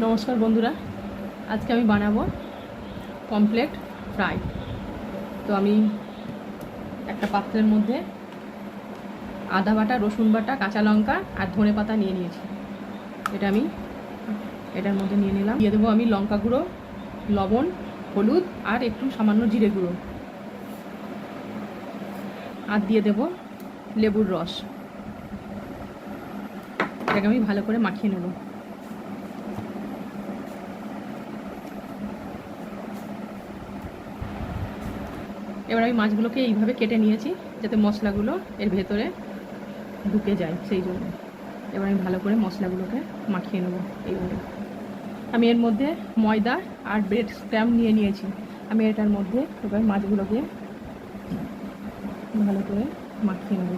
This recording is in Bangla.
নমস্কার বন্ধুরা, আজকে আমি বানাবো পমফ্রেট ফ্রাই। তো আমি একটা পাত্রের মধ্যে আদা বাটা, রসুন বাটা, কাঁচা লঙ্কা আর ধনে পাতা নিয়ে নিয়েছি। এটা আমি এটার মধ্যে নিয়ে নিলাম। দিয়ে দেবো আমি লঙ্কা গুঁড়ো, লবণ, হলুদ আর একটু সামান্য জিরে গুঁড়ো, আর দিয়ে দেবো লেবুর রস। এটাকে আমি ভালো করে মাখিয়ে নেব। এবার আমি মাছগুলোকে এইভাবে কেটে নিয়েছি যাতে মশলাগুলো এর ভেতরে ঢুকে যায়, সেই জন্য। এবার আমি ভালো করে মশলাগুলোকে মাখিয়ে নেব এইভাবে। আমি এর মধ্যে ময়দা আর ব্রেড স্প্যাম নিয়ে নিয়েছি। আমি এটার মধ্যে এবার মাছগুলোকে ভালো করে মাখিয়ে নেব।